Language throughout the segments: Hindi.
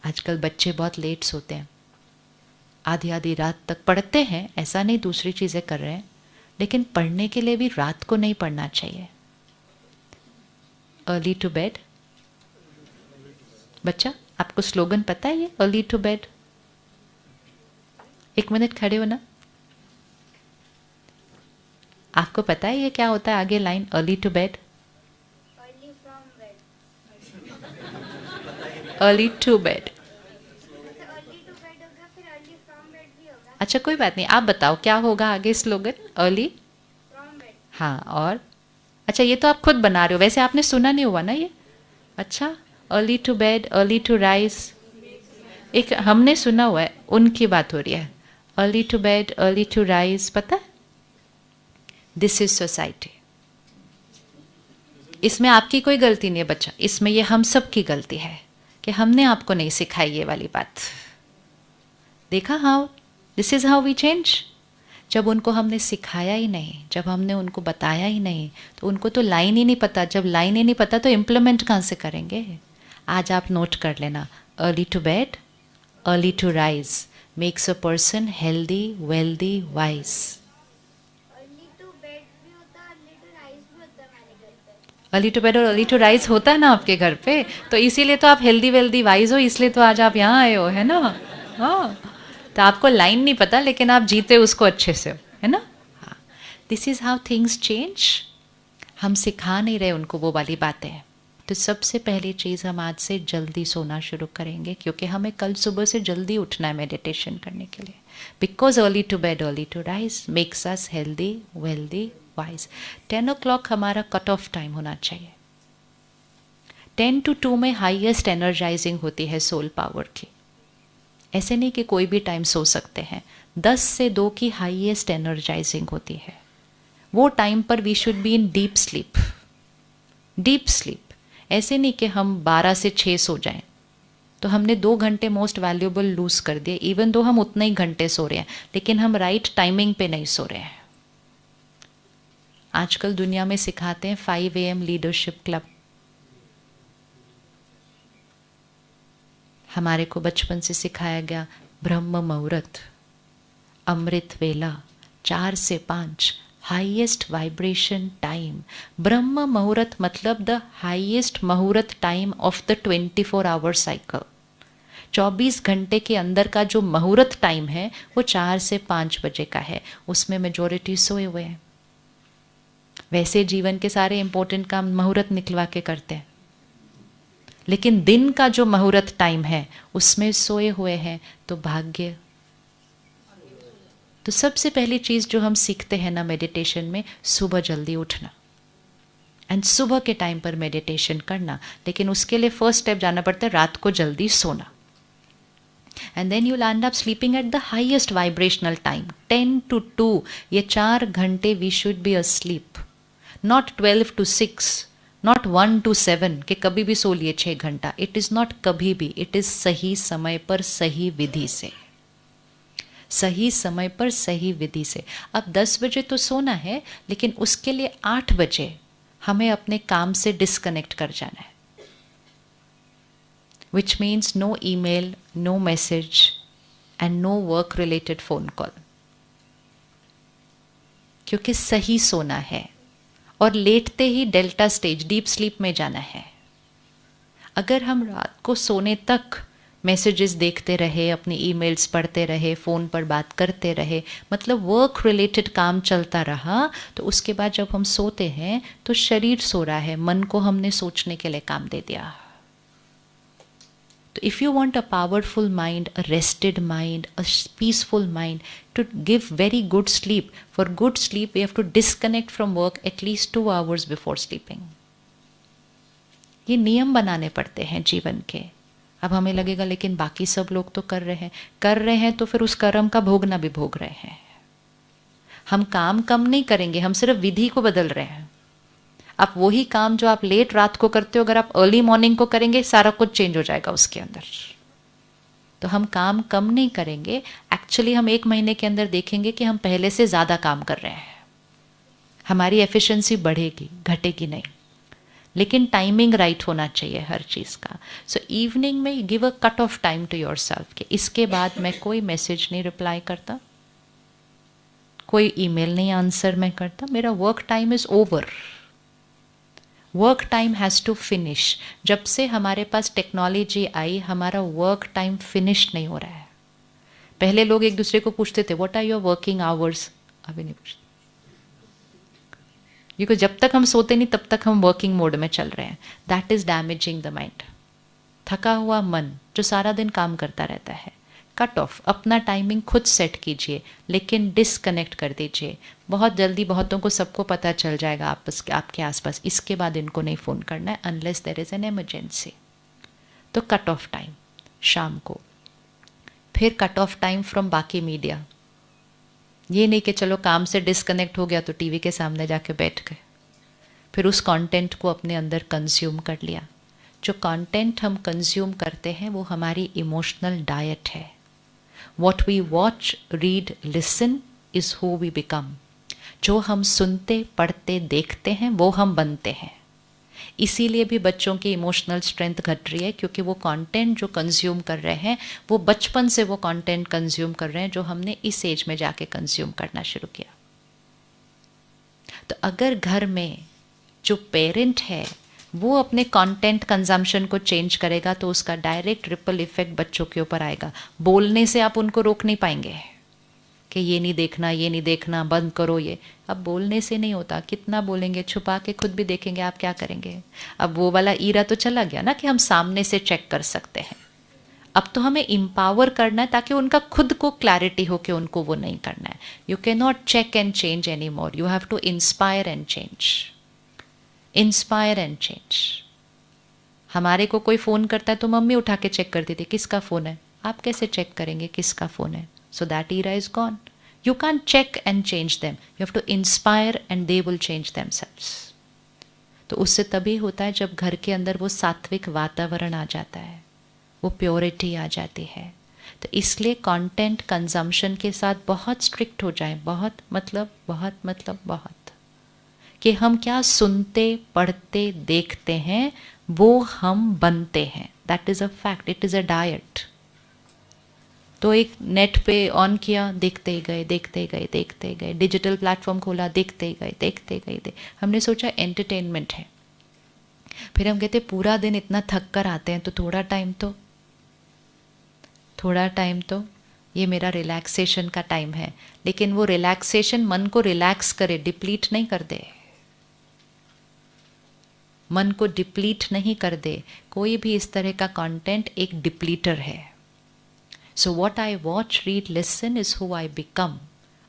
आजकल बच्चे बहुत लेट सोते हैं, आधी आधी रात तक पढ़ते हैं, ऐसा नहीं दूसरी चीज़ें कर रहे हैं, लेकिन पढ़ने के लिए भी रात को नहीं पढ़ना चाहिए। अर्ली टू बेड, बच्चा आपको स्लोगन पता है ये अर्ली टू बेड? एक मिनट खड़े हो ना, आपको पता है ये क्या होता है आगे line early to bed? Early to bed. अच्छा कोई बात नहीं, आप बताओ क्या होगा आगे स्लोगन? अर्ली, हाँ, और अच्छा ये तो आप खुद बना रहे हो, वैसे आपने सुना नहीं हुआ ना ये? अच्छा, early to bed, early to rise, एक हमने सुना हुआ है, उनकी बात हो रही है। Early to bed, early to rise, पता है? This is society. इसमें आपकी कोई गलती नहीं है बच्चा, इसमें ये हम सब की गलती है कि हमने आपको नहीं सिखाई ये वाली बात। देखा how this is how we change. जब उनको हमने सिखाया ही नहीं, जब हमने उनको बताया ही नहीं, तो उनको तो लाइन ही नहीं पता। जब लाइन ही नहीं पता तो इम्प्लीमेंट कहाँ से करेंगे? आज आप नोट कर लेना, early to bed, early to rise makes a person healthy, wealthy, wise. Early to bed और अर्ली टू राइज होता है ना आपके घर पे, तो इसीलिए तो आप हेल्दी, वेल्दी, वाइज हो, इसलिए तो आज आप यहाँ आए हो, है ना? हाँ, तो आपको लाइन नहीं पता लेकिन आप जीते उसको अच्छे से, है ना? हाँ, this is how things change. हम सिखा नहीं रहे उनको वो वाली बातें। तो सबसे पहली चीज़, हम आज से जल्दी सोना शुरू करेंगे, क्योंकि हमें कल सुबह से जल्दी उठना है मेडिटेशन करने के लिए। Because early to bed, early to rise makes us healthy, wealthy, wise. 10 o'clock हमारा कट ऑफ टाइम होना चाहिए। 10 to 2 में हाईएस्ट एनर्जाइजिंग होती है सोल पावर की। ऐसे नहीं कि कोई भी टाइम सो सकते हैं, 10 से 2 की हाईएस्ट एनर्जाइजिंग होती है। वो टाइम पर we should be in deep sleep. Deep sleep, ऐसे नहीं कि हम 12 से 6 सो जाएं, तो हमने 2 घंटे मोस्ट वैल्यूएबल लूज कर दिए। इवन दो हम उतने ही घंटे सो रहे हैं, लेकिन हम राइट टाइमिंग पे नहीं सो रहे हैं। आजकल दुनिया में सिखाते हैं 5 AM लीडरशिप क्लब। हमारे को बचपन से सिखाया गया ब्रह्म मुहूर्त, अमृत वेला, 4 से 5 हाईएस्ट वाइब्रेशन टाइम। ब्रह्म मुहूर्त मतलब द हाईएस्ट मुहूर्त time of the 24 hour cycle. 24 घंटे के अंदर का जो मुहूर्त टाइम है वो 4 से 5 बजे का है। उसमें मेजॉरिटी सोए हुए हैं। वैसे जीवन के सारे इंपॉर्टेंट काम मुहूर्त निकलवा के करते हैं, लेकिन दिन का जो मुहूर्त टाइम है उसमें सोए हुए हैं, तो भाग्य। तो सबसे पहली चीज जो हम सीखते हैं ना मेडिटेशन में, सुबह जल्दी उठना एंड सुबह के टाइम पर मेडिटेशन करना। लेकिन उसके लिए फर्स्ट स्टेप जाना पड़ता है रात को जल्दी सोना। And then you will end up sleeping at the highest vibrational time 10 to 2। ये 4 घंटे we should be asleep, not 12 to 6, not 1 to 7 कि कभी भी सो लिए 6 घंटा। इट इज़ नॉट कभी भी, इट इज़ सही समय पर सही विधि से, सही समय पर सही विधि से। अब 10 बजे तो सोना है, लेकिन उसके लिए 8 बजे हमें अपने काम से डिस्कनेक्ट कर जाना है। Which means no email, no message and no work related phone call, क्योंकि सही सोना है। और लेटते ही डेल्टा स्टेज, डीप स्लीप में जाना है। अगर हम रात को सोने तक मैसेजेस देखते रहे, अपनी ईमेल्स पढ़ते रहे, फ़ोन पर बात करते रहे, मतलब वर्क रिलेटेड काम चलता रहा, तो उसके बाद जब हम सोते हैं तो शरीर सो रहा है, मन को हमने सोचने के लिए काम दे दिया। तो if you want a powerful mind, a rested mind, a peaceful mind, to give very good sleep, for good sleep we have to disconnect from work at least 2 hours before sleeping. ये नियम बनाने पड़ते हैं जीवन के। अब हमें लगेगा लेकिन बाकी सब लोग तो कर रहे हैं, तो फिर उस कर्म का भोगना भी भोग रहे हैं। हम काम कम नहीं करेंगे, हम सिर्फ विधि को बदल रहे हैं। आप वही काम जो आप लेट रात को करते हो, अगर आप अर्ली मॉर्निंग को करेंगे, सारा कुछ चेंज हो जाएगा उसके अंदर। तो हम काम कम नहीं करेंगे, एक्चुअली हम 1 महीने के अंदर देखेंगे कि हम पहले से ज़्यादा काम कर रहे हैं। हमारी एफिशिएंसी बढ़ेगी, घटेगी नहीं। लेकिन टाइमिंग राइट होना चाहिए हर चीज़ का. सो इवनिंग में give a cut off time to yourself कि इसके बाद मैं कोई मैसेज नहीं रिप्लाई करता, कोई ईमेल नहीं आंसर मैं करता, मेरा work time is over. Work time has to finish. जब से हमारे पास टेक्नोलॉजी आई हमारा वर्क टाइम फिनिश नहीं हो रहा है. पहले लोग एक दूसरे को पूछते थे what are your working hours, अभी नहीं पूछते, क्योंकि जब तक हम सोते नहीं तब तक हम वर्किंग मोड में चल रहे हैं. That is damaging the mind. थका हुआ मन जो सारा दिन काम करता रहता है, कट ऑफ. अपना टाइमिंग खुद सेट कीजिए लेकिन डिसकनेक्ट कर दीजिए. बहुत जल्दी बहुतों को सबको पता चल जाएगा आपस के आपके आसपास, इसके बाद इनको नहीं फ़ोन करना है unless there is an emergency. तो कट ऑफ टाइम शाम को. फिर कट ऑफ टाइम फ्रॉम बाकी मीडिया. ये नहीं कि चलो काम से डिस्कनेक्ट हो गया तो टीवी के सामने जाके बैठ गए, फिर उस कंटेंट को अपने अंदर कंज्यूम कर लिया. जो कंटेंट हम कंज्यूम करते हैं वो हमारी इमोशनल डाइट है. What we watch, read, listen is who we become. जो हम सुनते, पढ़ते, देखते हैं वो हम बनते हैं. इसीलिए भी बच्चों की इमोशनल स्ट्रेंथ घट रही है क्योंकि वो कंटेंट जो कंज्यूम कर रहे हैं वो बचपन से वो कंटेंट कंज्यूम कर रहे हैं जो हमने इस एज में जाके कंज्यूम करना शुरू किया. तो अगर घर में जो पेरेंट है वो अपने कंटेंट कंजम्पशन को चेंज करेगा तो उसका डायरेक्ट रिपल इफेक्ट बच्चों के ऊपर आएगा. बोलने से आप उनको रोक नहीं पाएंगे कि ये नहीं देखना, ये नहीं देखना, बंद करो ये. अब बोलने से नहीं होता. कितना बोलेंगे, छुपा के खुद भी देखेंगे आप क्या करेंगे. अब वो वाला ईरा तो चला गया ना कि हम सामने से चेक कर सकते हैं. अब तो हमें एम्पावर करना है ताकि उनका खुद को क्लैरिटी हो कि उनको वो नहीं करना है. You can not check and change any more. You have to inspire and change. Inspire and change. हमारे को कोई फ़ोन करता है तो मम्मी उठा के चेक करती थी किसका फ़ोन है. आप कैसे चेक करेंगे किसका फ़ोन है. So that era is gone. You can check and change them. You have to inspire and they will change themselves. तो उससे तभी होता है जब घर के अंदर वो सात्विक वातावरण आ जाता है, वो प्योरिटी आ जाती है. तो इसलिए कंटेंट कंजम्पशन के साथ बहुत स्ट्रिक्ट हो जाए. बहुत मतलब कि हम क्या सुनते, पढ़ते, देखते हैं वो हम बनते हैं. That is a fact. It is a diet. तो एक नेट पे ऑन किया, देखते ही गए. डिजिटल प्लेटफॉर्म खोला, देखते गए. हमने सोचा एंटरटेनमेंट है. फिर हम कहते पूरा दिन इतना थक कर आते हैं तो थोड़ा टाइम तो ये मेरा रिलैक्सेशन का टाइम है. लेकिन वो रिलैक्सेशन मन को रिलैक्स करे, डिप्लीट नहीं कर दे. मन को डिप्लीट नहीं कर दे. कोई भी इस तरह का कंटेंट एक डिप्लीटर है. So what I watch, read, listen is who I become.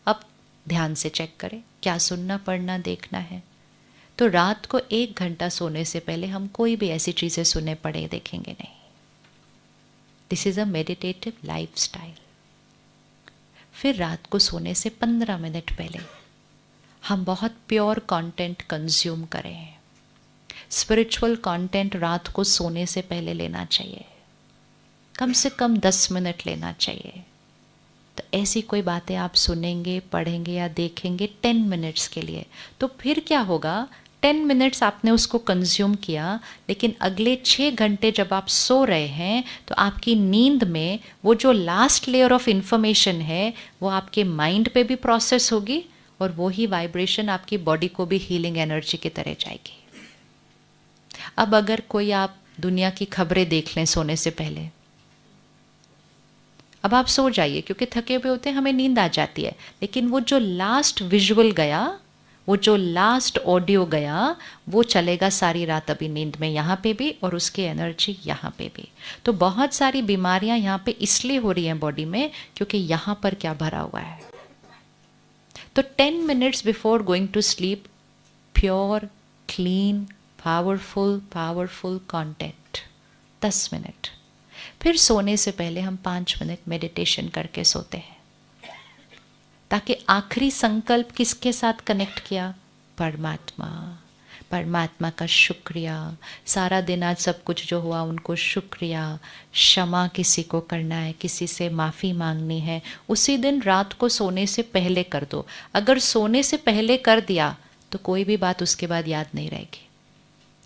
अब ध्यान से चेक करें क्या सुनना, पढ़ना, देखना है. तो रात को 1 घंटा सोने से पहले हम कोई भी ऐसी चीज़ें सुने, पढ़े, देखेंगे नहीं. This is a meditative life style. फिर रात को सोने से 15 मिनट पहले हम बहुत प्योर कंटेंट कंज्यूम करें. स्पिरिचुअल कंटेंट रात को सोने से पहले लेना चाहिए. कम से कम 10 मिनट लेना चाहिए. तो ऐसी कोई बातें आप सुनेंगे, पढ़ेंगे या देखेंगे 10 मिनट्स के लिए. तो फिर क्या होगा, 10 मिनट्स आपने उसको कंज्यूम किया, लेकिन अगले 6 घंटे जब आप सो रहे हैं तो आपकी नींद में वो जो लास्ट लेयर ऑफ इंफॉर्मेशन है वो आपके माइंड पे भी प्रोसेस होगी और वो ही वाइब्रेशन आपकी बॉडी को भी हीलिंग एनर्जी की तरह जाएगी. अब अगर कोई आप दुनिया की खबरें देख लें सोने से पहले, अब आप सो जाइए क्योंकि थके हुए होते हैं, हमें नींद आ जाती है. लेकिन वो जो लास्ट विजुअल गया, वो जो लास्ट ऑडियो गया, वो चलेगा सारी रात अभी नींद में, यहाँ पे भी और उसकी एनर्जी यहाँ पे भी. तो बहुत सारी बीमारियाँ यहाँ पे इसलिए हो रही हैं बॉडी में क्योंकि यहाँ पर क्या भरा हुआ है. तो 10 minutes before going to sleep, pure, clean, powerful content 10 minute. फिर सोने से पहले हम 5 मिनट मेडिटेशन करके सोते हैं ताकि आखिरी संकल्प किसके साथ कनेक्ट किया, परमात्मा का शुक्रिया. सारा दिन आज सब कुछ जो हुआ उनको शुक्रिया. क्षमा किसी को करना है, किसी से माफ़ी मांगनी है, उसी दिन रात को सोने से पहले कर दो. अगर सोने से पहले कर दिया तो कोई भी बात उसके बाद याद नहीं रहेगी.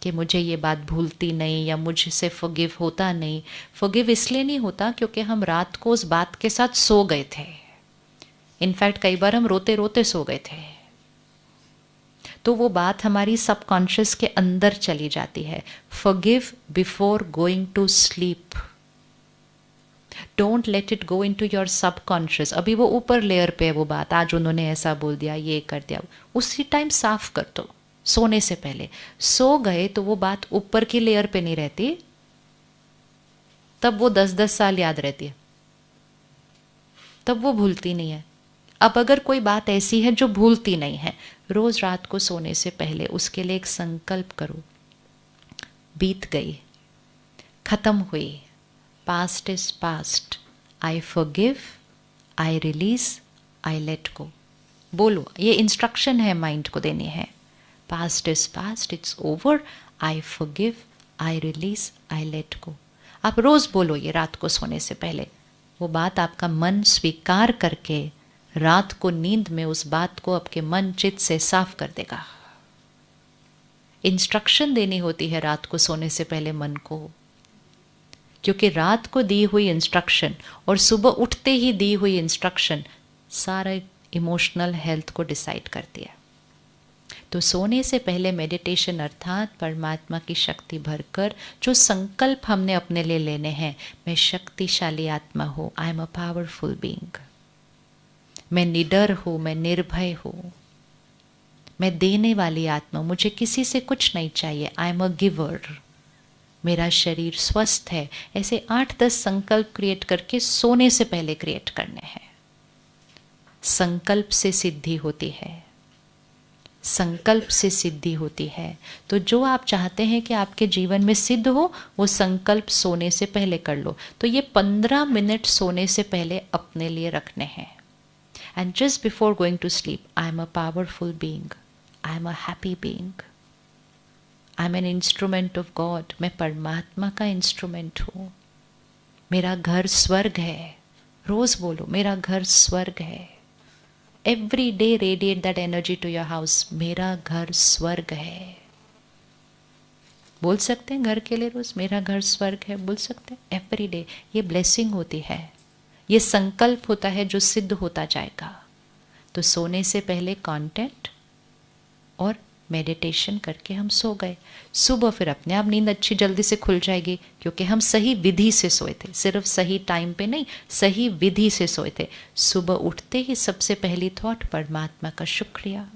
कि मुझे ये बात भूलती नहीं या मुझसे फॉरगिव होता नहीं। फॉरगिव इसलिए नहीं होता क्योंकि हम रात को उस बात के साथ सो गए थे। इनफैक्ट कई बार हम रोते रोते सो गए थे, तो वो बात हमारी सबकॉन्शियस के अंदर चली जाती है। Forgive before going to sleep. Don't let it go into your subconscious. अभी वो ऊपर लेयर पे है वो बात, आज उन्होंने ऐसा बोल दिया, ये कर दिया, उसी टाइम साफ कर दो सोने से पहले। सो गए तो वो बात ऊपर की लेयर पे नहीं रहती, तब वो 10-10 साल याद रहती है, तब वो भूलती नहीं है। अब अगर कोई बात ऐसी है जो भूलती नहीं है, रोज रात को सोने से पहले उसके लिए एक संकल्प करो। बीत गई, खत्म हुई, past is past, I forgive, I release, I let go. बोलो, ये इंस्ट्रक्शन है माइंड को देनी है। Past is past, it's over, I forgive, I release, I let go. आप रोज बोलो ये रात को सोने से पहले। वो बात आपका मन स्वीकार करके रात को नींद में उस बात को आपके मन चित्त से साफ कर देगा। इंस्ट्रक्शन देनी होती है रात को सोने से पहले मन को, क्योंकि रात को दी हुई इंस्ट्रक्शन और सुबह उठते ही दी हुई इंस्ट्रक्शन सारा इमोशनल हेल्थ को डिसाइड करती है। तो सोने से पहले मेडिटेशन अर्थात परमात्मा की शक्ति भरकर जो संकल्प हमने अपने लिए लेने हैं, मैं शक्तिशाली आत्मा हूँ, आई एम अ पावरफुल बीइंग, मैं निडर हूँ, मैं निर्भय हूँ, मैं देने वाली आत्मा, मुझे किसी से कुछ नहीं चाहिए, आई एम अ गिवर, मेरा शरीर स्वस्थ है। ऐसे 8-10 संकल्प क्रिएट करके सोने से पहले क्रिएट करने हैं। संकल्प से सिद्धि होती है, संकल्प से सिद्धि होती है। तो जो आप चाहते हैं कि आपके जीवन में सिद्ध हो, वो संकल्प सोने से पहले कर लो। तो ये 15 मिनट सोने से पहले अपने लिए रखने हैं। And just before going to sleep, I am a powerful being, I am a happy being, I am an instrument of God, मैं परमात्मा का इंस्ट्रूमेंट हूँ, मेरा घर स्वर्ग है। रोज बोलो, मेरा घर स्वर्ग है। Every day radiate that energy to your house, मेरा घर स्वर्ग है। बोल सकते हैं घर के लिए रोज, मेरा घर स्वर्ग है, बोल सकते हैं एवरी डे। ये ब्लेसिंग होती है, ये संकल्प होता है जो सिद्ध होता जाएगा। तो सोने से पहले कंटेंट और मेडिटेशन करके हम सो गए। सुबह फिर अपने आप नींद अच्छी जल्दी से खुल जाएगी, क्योंकि हम सही विधि से सोए थे, सिर्फ सही टाइम पे नहीं, सही विधि से सोए थे। सुबह उठते ही सबसे पहली थॉट परमात्मा का शुक्रिया।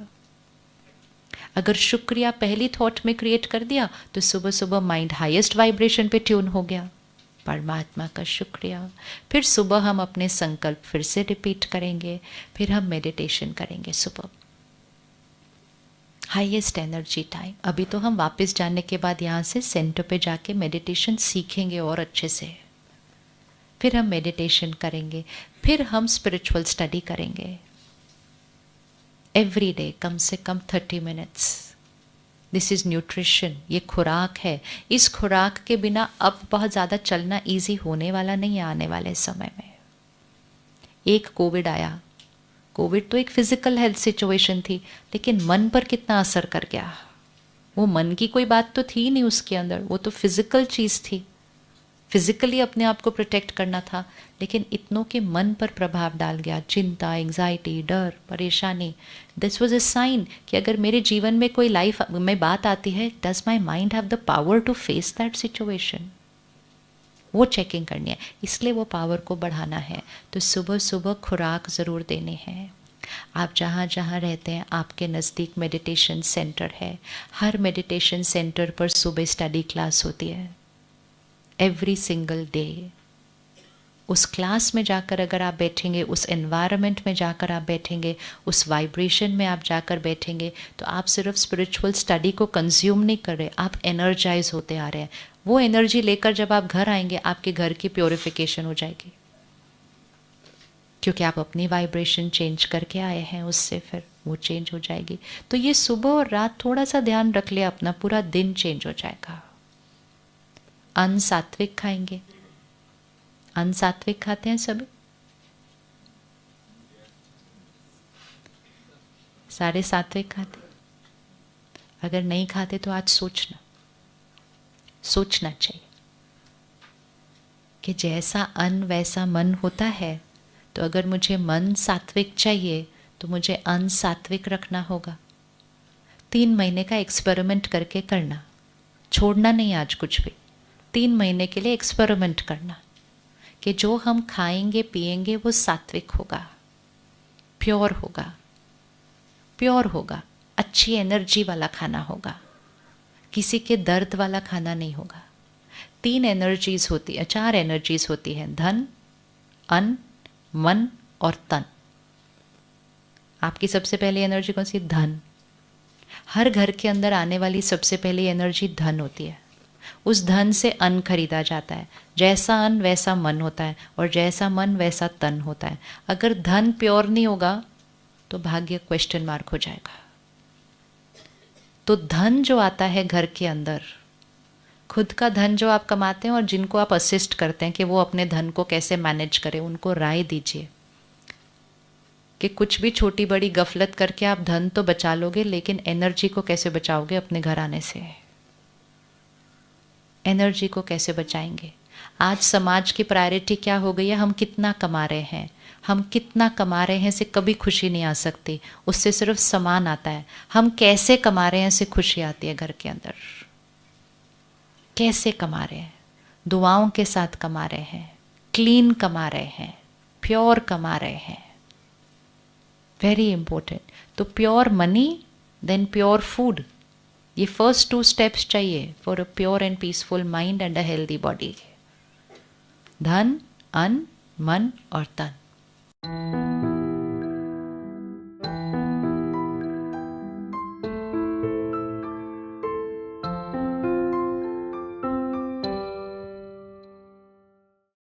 अगर शुक्रिया पहली थॉट में क्रिएट कर दिया तो सुबह सुबह माइंड हाईएस्ट वाइब्रेशन पे ट्यून हो गया, परमात्मा का शुक्रिया। फिर सुबह हम अपने संकल्प फिर से रिपीट करेंगे, फिर हम मेडिटेशन करेंगे सुबह, हाईएस्ट एनर्जी टाइम। अभी तो हम वापस जाने के बाद यहाँ से सेंटर पे जाके मेडिटेशन सीखेंगे और अच्छे से। फिर हम मेडिटेशन करेंगे, फिर हम स्पिरिचुअल स्टडी करेंगे एवरी डे, कम से कम 30 मिनट्स। दिस इज़ न्यूट्रिशन, ये खुराक है। इस खुराक के बिना अब बहुत ज़्यादा चलना ईजी होने वाला नहीं है आने वाले समय में। एक कोविड आया, कोविड तो एक फिजिकल हेल्थ सिचुएशन थी, लेकिन मन पर कितना असर कर गया। वो मन की कोई बात तो थी नहीं उसके अंदर, वो तो फिजिकल चीज़ थी, फिजिकली अपने आप को प्रोटेक्ट करना था, लेकिन इतनों के मन पर प्रभाव डाल गया, चिंता, एंग्जाइटी, डर, परेशानी। दिस वाज अ साइन कि अगर मेरे जीवन में कोई लाइफ में बात आती है, does my mind have the power to face that situation, वो चेकिंग करनी है। इसलिए वो पावर को बढ़ाना है। तो सुबह सुबह खुराक ज़रूर देनी है। आप जहाँ जहाँ रहते हैं आपके नज़दीक मेडिटेशन सेंटर है, हर मेडिटेशन सेंटर पर सुबह स्टडी क्लास होती है एवरी सिंगल डे। उस क्लास में जाकर अगर आप बैठेंगे, उस एनवायरनमेंट में जाकर आप बैठेंगे, उस वाइब्रेशन में आप जाकर बैठेंगे, तो आप सिर्फ स्पिरिचुअल स्टडी को कंज्यूम नहीं कर रहे, आप एनर्जाइज होते आ रहे हैं। वो एनर्जी लेकर जब आप घर आएंगे, आपके घर की प्योरिफिकेशन हो जाएगी, क्योंकि आप अपनी वाइब्रेशन चेंज करके आए हैं, उससे फिर वो चेंज हो जाएगी। तो ये सुबह और रात थोड़ा सा ध्यान रख लिया, अपना पूरा दिन चेंज हो जाएगा। अन्न सात्विक खाएंगे, अन्न सात्विक खाते हैं सभी, सारे सात्विक खाते। अगर नहीं खाते तो आज सोचना, सोचना चाहिए कि जैसा अन्न वैसा मन होता है, तो अगर मुझे मन सात्विक चाहिए तो मुझे अन्न सात्विक रखना होगा। 3 महीने का एक्सपेरिमेंट करके करना, छोड़ना नहीं आज कुछ भी। 3 महीने के लिए एक्सपेरिमेंट करना कि जो हम खाएंगे पिएंगे वो सात्विक होगा, प्योर होगा, प्योर होगा, अच्छी एनर्जी वाला खाना होगा, किसी के दर्द वाला खाना नहीं होगा। 3 एनर्जीज होती है, 4 एनर्जीज होती है, धन, अन्न, मन और तन। आपकी सबसे पहली एनर्जी कौन सी? धन। हर घर के अंदर आने वाली सबसे पहली एनर्जी धन होती है। उस धन से अन्न खरीदा जाता है। जैसा अन्न वैसा मन होता है और जैसा मन वैसा तन होता है। अगर धन प्योर नहीं होगा तो भाग्य क्वेश्चन मार्क हो जाएगा। तो धन जो आता है घर के अंदर, खुद का धन जो आप कमाते हैं और जिनको आप असिस्ट करते हैं कि वो अपने धन को कैसे मैनेज करें, उनको राय दीजिए कि कुछ भी छोटी बड़ी गफलत करके आप धन तो बचा लोगे, लेकिन एनर्जी को कैसे बचाओगे? अपने घर आने से एनर्जी को कैसे बचाएंगे? आज समाज की प्रायोरिटी क्या हो गई है? हम कितना कमा रहे हैं, हम कितना कमा रहे हैं से कभी खुशी नहीं आ सकती, उससे सिर्फ सामान आता है। हम कैसे कमा रहे हैं से खुशी आती है घर के अंदर। कैसे कमा रहे हैं? दुआओं के साथ कमा रहे हैं, क्लीन कमा रहे हैं, प्योर कमा रहे हैं। Very important. तो pure money then pure food, ये फर्स्ट 2 स्टेप्स चाहिए for a pure and peaceful mind and a healthy body. धन, अन्न, मन और तन।